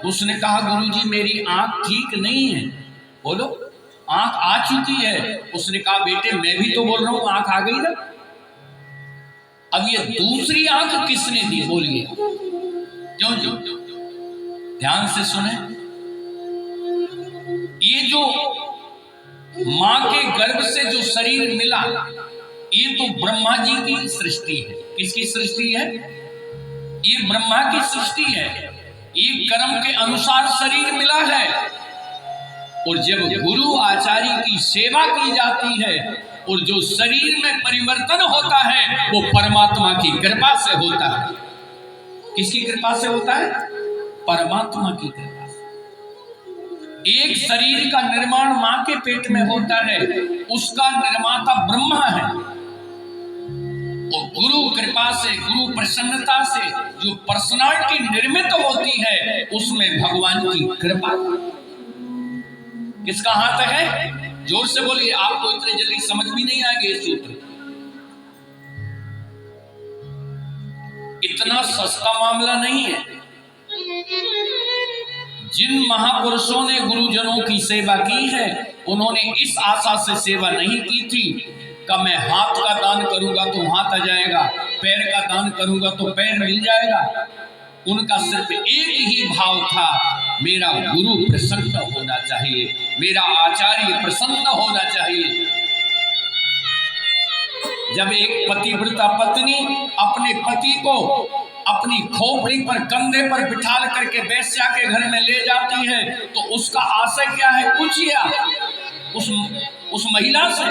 उसने कहा गुरुजी मेरी आंख ठीक नहीं है। बोलो आंख आ चुकी है। उसने कहा बेटे मैं भी तो बोल रहा हूं आंख आ गई ना। अब ये दूसरी आंख किसने दी बोलिए? क्यों क्यों? ध्यान से सुने। ये जो मां के गर्भ से जो शरीर मिला ये तो ब्रह्मा जी की सृष्टि है। किसकी सृष्टि है? ये ब्रह्मा की सृष्टि है। ये कर्म के अनुसार शरीर मिला है। और जब गुरु आचार्य की सेवा की जाती है और जो शरीर में परिवर्तन होता है वो परमात्मा की कृपा से होता है। किसकी कृपा से होता है? परमात्मा की कृपा से। एक शरीर का निर्माण मां के पेट में होता है, उसका निर्माता ब्रह्मा है। और गुरु कृपा से, गुरु प्रसन्नता से जो पर्सनालिटी निर्मित होती है उसमें भगवान की कृपा। किसका हाथ है? जोर से बोलिए, आपको इतने जल्दी समझ भी नहीं आएंगे ये सूत्र। इतना सस्ता मामला नहीं है। जिन महापुरुषों ने गुरुजनों की सेवा की है उन्होंने इस आशा से सेवा नहीं की थी कि मैं हाथ का दान करूंगा तो हाथ आ जाएगा, पैर का दान करूंगा तो पैर मिल जाएगा। उनका सिर्फ एक ही भाव था, मेरा गुरु प्रसन्न होना चाहिए, मेरा आचार्य प्रसन्न होना चाहिए। जब एक पतिव्रता पत्नी अपने पति को अपनी खोपड़ी पर, कंधे पर बिठाल करके वेश्या के घर में ले जाती है तो उसका आशय क्या है? पूछिए उस महिला से।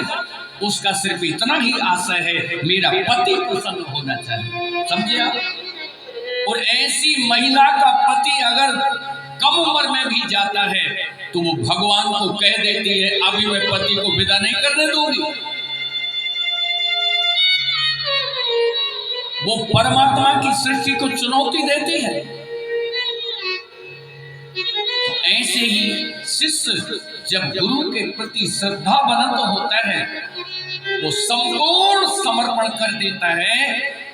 उसका सिर्फ इतना ही आशय है, मेरा पति प्रसन्न होना चाहिए। समझे आप? और ऐसी महिला का पति अगर कम उम्र में भी जाता है तो वो भगवान को कह देती है अभी मैं पति को विदा नहीं करने दूंगी। वो परमात्मा की सृष्टि को चुनौती देती है। तो ऐसे ही शिष्य जब गुरु के प्रति श्रद्धा बनत होता है, वो संपूर्ण समर्पण कर देता है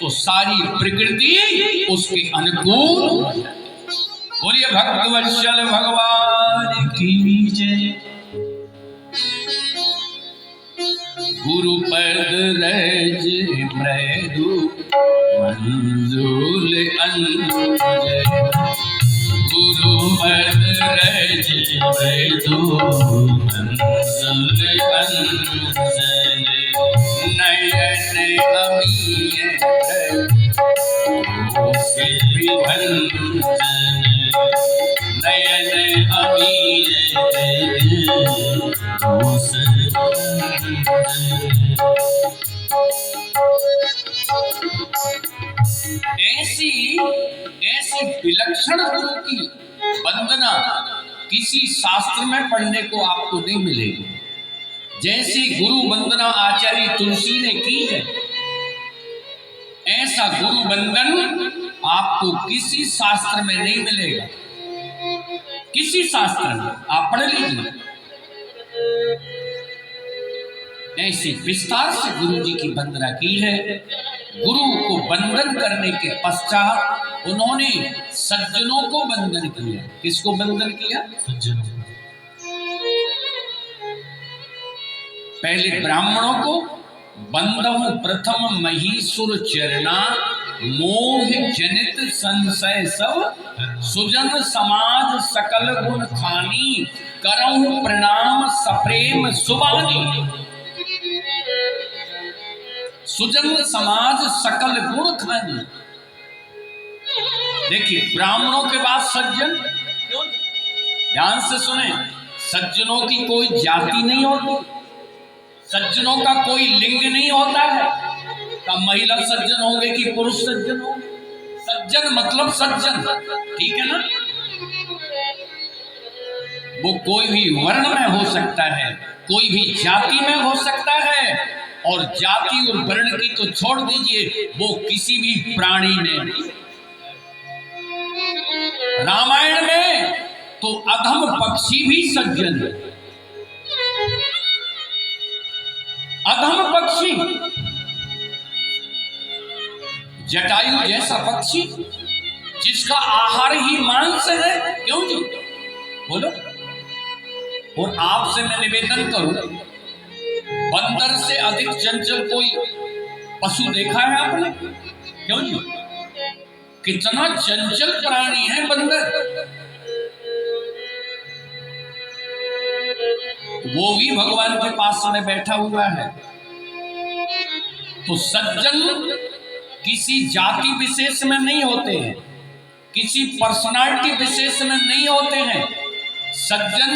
तो सारी प्रकृति उसके अनुकूल। बोलिए भक्तवत्सल भगवान की जय। गुरु पद रज मृदु मंजुल अंजय। गुरु पद रज मृदु मंजुल अंजय। नयन अमीय नयन अमीय ऐसी विलक्षण गुरु की वंदना किसी शास्त्र में पढ़ने को आपको नहीं मिलेगी। जैसी गुरु वंदना आचार्य तुलसी ने की है, ऐसा गुरु वंदन आपको किसी शास्त्र में नहीं मिलेगा। किसी शास्त्र में आप पढ़ लीजिए। ऐसी विस्तार से गुरु जी की वंदना की है। गुरु को वंदन करने के पश्चात उन्होंने सज्जनों को वंदन किया। किसको वंदन किया? सज्जनों। पहले ब्राह्मणों को बंदहु प्रथम महीसुर चरणा मोह जनित संशय सब सुजन समाज सकल गुण खानी करहु प्रणाम सप्रेम सुबानी। सुजन समाज सकल गुण खानी। देखिए ब्राह्मणों के बाद सज्जन। ध्यान से सुने, सज्जनों की कोई जाति नहीं होती, सज्जनों का कोई लिंग नहीं होता है। का महिला सज्जन होंगे कि पुरुष सज्जन होंगे? सज्जन मतलब सज्जन, ठीक है ना? वो कोई भी वर्ण में हो सकता है, कोई भी जाति में हो सकता है, और जाति और वर्ण की तो छोड़ दीजिए, वो किसी भी प्राणी में। रामायण में तो अधम पक्षी भी सज्जन है। अधम पक्षी, जटायु जैसा पक्षी जिसका आहार ही मांस है, क्यों जी बोलो। और आपसे मैं निवेदन करूं, बंदर से अधिक चंचल कोई पशु देखा है आपने? क्यों जी, कितना चंचल प्राणी है बंदर। वो भी भगवान के पास में बैठा हुआ है। तो सज्जन किसी जाति विशेष में नहीं होते हैं, किसी पर्सनालिटी विशेष में नहीं होते हैं। सज्जन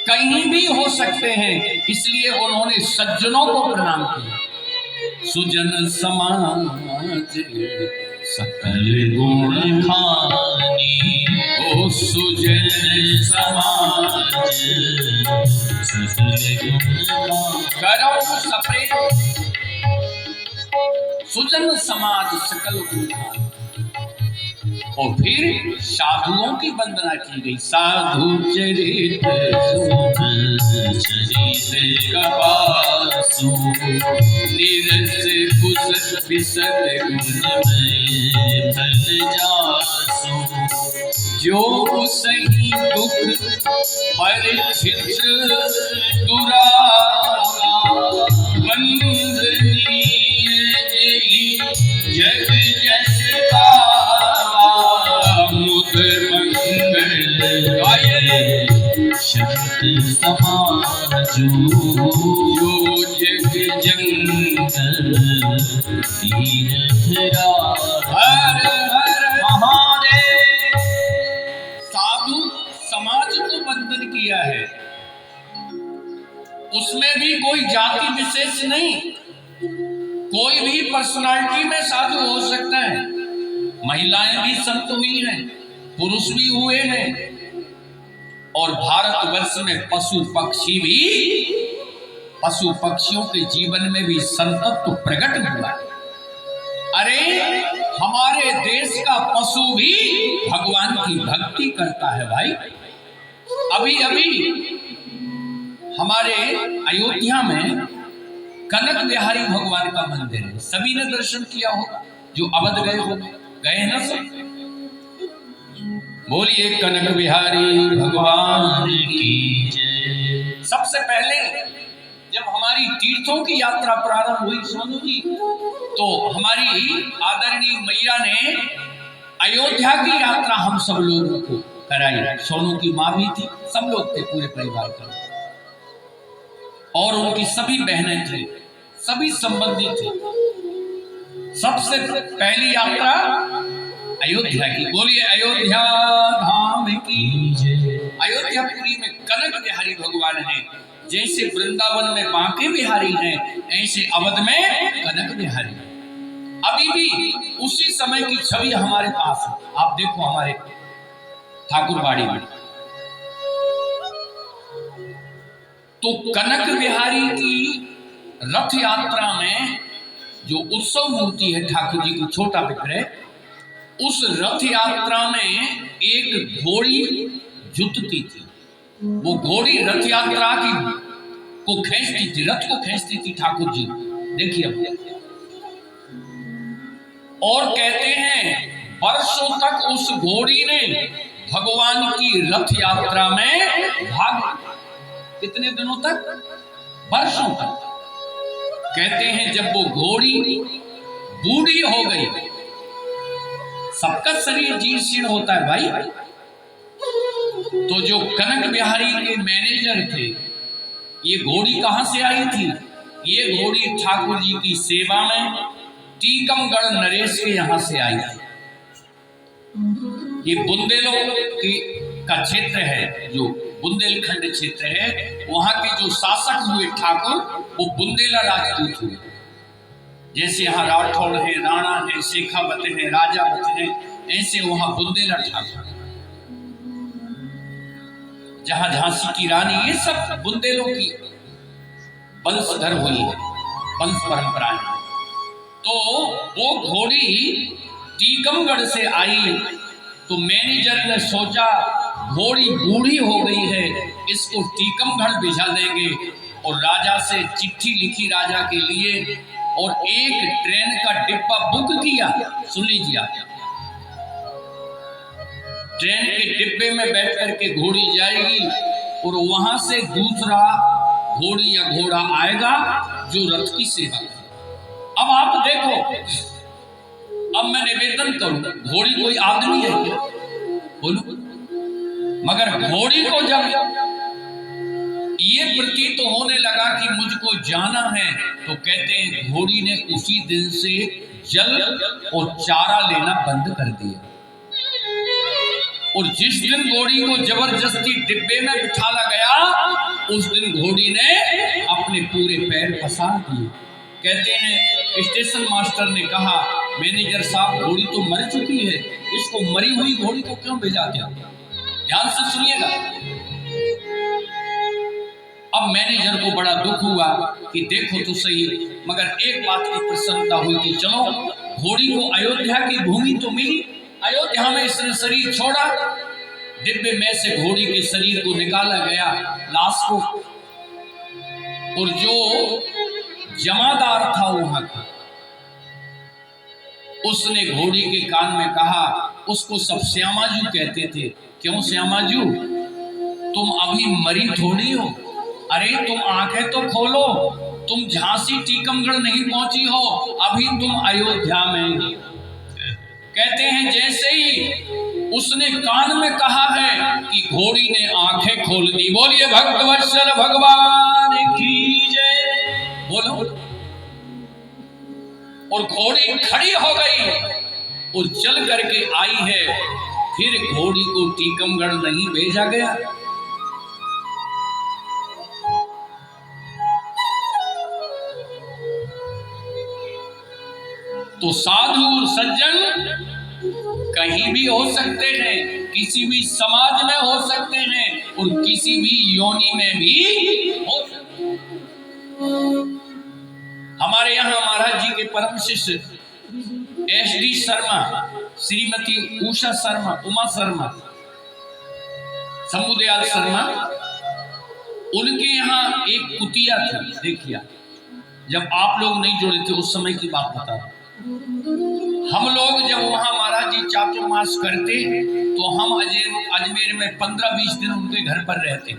कहीं भी हो सकते हैं, इसलिए उन्होंने सज्जनों को प्रणाम किया। सुजन समाज सकल गुण खानी, ओ सुजन समाज सकल गुण करो सप्रेम। सुजन समाज सकल गुण खानी। और फिर साधुओं की वंदना की गई। साधु चरित कपासु, नीरस कुश बिसर गुण फल जासु। जो सही दुख परिचित दुरावा, वंदनीय जग जस शब्द समाजो, जो जग जंगल तीर्थरा। हर हर महादेव। साधु समाज को बंधन किया है, उसमें भी कोई जाति विशेष नहीं, कोई भी पर्सनालिटी में साधु हो सकता है। महिलाएं भी संत हुई हैं, पुरुष भी हुए हैं, और भारतवर्ष में पशु पक्षी भी, पशु पक्षियों के जीवन में भी संतत्व प्रकट हुआ। अरे हमारे देश का पशु भी भगवान की भक्ति करता है भाई। अभी अभी हमारे अयोध्या में कनक बिहारी भगवान का मंदिर है, सभी ने दर्शन किया होगा, जो अवध गए हो, गए ना सब। बोलिए कनक बिहारी भगवान की जय। सबसे पहले जब हमारी तीर्थों की यात्रा प्रारंभ हुई सोनू जी, तो हमारी आदरणीय मैया ने अयोध्या की यात्रा हम सब लोगों को कराई। सोनू की माँ भी थी, सब लोग थे, पूरे परिवार का, और उनकी सभी बहनें थी, सभी संबंधी थे। सबसे पहली यात्रा अयोध्या की। बोलिए अयोध्या धाम की जय। अयोध्यापुरी में कनक बिहारी भगवान हैं। जैसे वृंदावन में बांके बिहारी हैं, ऐसे अवध में कनक बिहारी। अभी भी उसी समय की छवि हमारे पास है। आप देखो हमारे ठाकुरबाड़ी में, तो कनक बिहारी की रथ यात्रा में जो उत्सव मूर्ति है ठाकुर जी की, छोटा विग्रह, उस रथ यात्रा में एक घोड़ी जुतती थी। वो घोड़ी रथ यात्रा की को खींचती थी, रथ को खींचती थी ठाकुर जी। देखिए और कहते हैं वर्षों तक उस घोड़ी ने भगवान की रथ यात्रा में भाग। कितने दिनों तक? वर्षों तक। कहते हैं जब वो घोड़ी बूढ़ी हो गई, सबका शरीर जीर्ण शीर्ण होता है भाई, तो जो कनक बिहारी के मैनेजर थे, ये घोड़ी कहां से आई थी? ये घोड़ी ठाकुर जी की सेवा में टीकमगढ़ नरेश के यहां से आई थी। ये बुंदेलों का क्षेत्र है, जो बुंदेलखंड क्षेत्र है, वहां के जो शासक हुए ठाकुर, वो बुंदेला राजपूत हुए। जैसे यहाँ राठौड़ है, राणा है, शेखावत है, राजावत है, ऐसे वहां बुंदेला ठाकुर। जहां झांसी की रानी, ये सब बुंदेलों की वंशधर हुई है, वंश परंपराएं। तो वो घोड़ी टीकमगढ़ से आई, तो मैनेजर ने सोचा घोड़ी बूढ़ी हो गई है, इसको टीकमगढ़ भिजा देंगे, और राजा से चिट्ठी लिखी राजा के लिए, और एक ट्रेन का डिब्बा बुक किया। सुन लीजिए, ट्रेन के डिब्बे में बैठ करके घोड़ी जाएगी और वहां से दूसरा घोड़ी या घोड़ा आएगा जो रथ की सेवा करे। अब आप देखो, अब मैं निवेदन करूं, घोड़ी कोई आदमी है क्या? बोलो। मगर घोड़ी को जब ये प्रतीत तो होने लगा कि मुझको जाना है, तो कहते हैं घोड़ी ने उसी दिन से जल और चारा लेना बंद कर दिया। और जिस दिन घोड़ी को जबरदस्ती डिब्बे में बिठाला गया, उस दिन घोड़ी ने अपने पूरे पैर पसार दिए। कहते हैं स्टेशन मास्टर ने कहा, मैनेजर साहब घोड़ी तो मर चुकी है, इसको मरी हुई घोड़ी को क्यों भेजा दिया? ध्यान से सुनिएगा। अब मैनेजर को बड़ा दुख हुआ कि देखो तो सही, मगर एक बात की प्रसन्नता हुई कि चलो घोड़ी को अयोध्या की भूमि तो मिली, अयोध्या में इसने शरीर छोड़ा, डिब्बे में से घोड़ी के शरीर को निकाला गया, लाश को, और जो जमादार था वहां का, उसने घोड़ी के कान में कहा, उसको सब श्यामाजू कहते थे। क्यों श्यामाजू? तुम अभी मरी थोड़ी हो, अरे तुम आंखें तो खोलो, तुम झांसी टीकमगढ़ नहीं पहुंची हो, अभी तुम अयोध्या में। कहते हैं जैसे ही उसने कान में कहा है कि घोड़ी ने आंखें खोल दी। बोलिए भक्तवत्सल भगवान की जय। बोलो। और घोड़ी खड़ी हो गई और चल करके आई है। फिर घोड़ी को टीकमगढ़ नहीं भेजा गया। तो साधु सज्जन कहीं भी हो सकते हैं, किसी भी समाज में हो सकते हैं और किसी भी योनि में भी हो सकते हैं। हमारे यहाँ महाराज जी के परम शिष्य SD शर्मा, श्रीमती उषा शर्मा, उमा शर्मा, शंभुदयाल शर्मा, उनके यहाँ एक कुतिया थी। देखिए, जब आप लोग नहीं जुड़े थे उस समय की बात बता रहा हूं। हम लोग जब वहां महाराज जी चातुर्मास करते तो हम अजमेर में 15-20 दिन उनके घर पर रहते,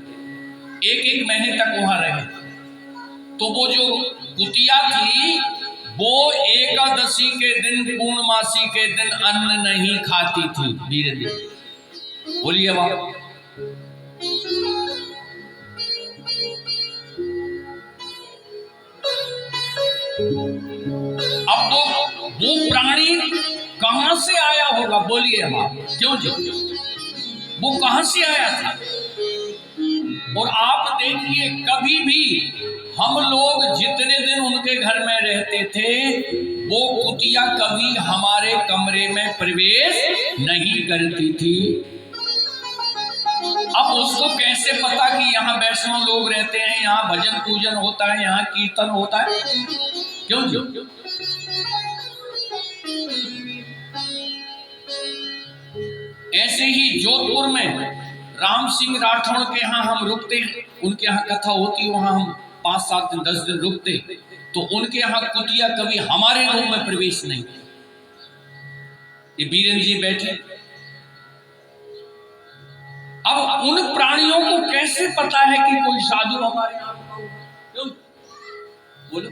एक महीने तक वहां रहे। तो वो जो कुतिया थी वो एकादशी के दिन, पूर्णमासी के दिन अन्न नहीं खाती थी। धीरे धीरे बोलिए बाबा। अब वो प्राणी कहां से आया होगा? बोलिए बाबा। क्यों जी? वो कहां से आया था? और आप देखिए, कभी भी हम लोग जितने दिन उनके घर में रहते थे, वो कुतिया कभी हमारे कमरे में प्रवेश नहीं करती थी। अब उसको कैसे पता कि यहाँ वैष्णव लोग रहते हैं, यहाँ भजन पूजन होता है, यहाँ कीर्तन होता है? क्यों जी? ऐसे ही जोधपुर में राम सिंह राठौड़ के यहाँ हम रुकते, उनके यहाँ कथा होती, वहां हम 5-7 दिन 10 दिन रुकते, तो उनके यहाँ कुतिया कभी हमारे रूम में प्रवेश नहीं। ये बीरेंद्र जी बैठे। अब उन प्राणियों को कैसे पता है कि कोई साधु हमारे यहाँ? बोलो।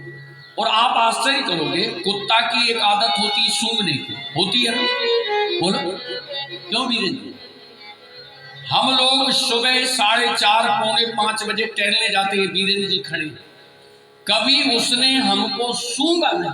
और आप आश्चर्य करोगे, कुत्ता की एक आदत होती है सूंघने की, होती है ना? बोलो। क्यों बीरेंद्र जी? हम लोग सुबह 4:30 पौने 5 बजे टहलने जाते हैं, बीरेंद्र जी खड़े, कभी उसने हमको सूंघा नहीं।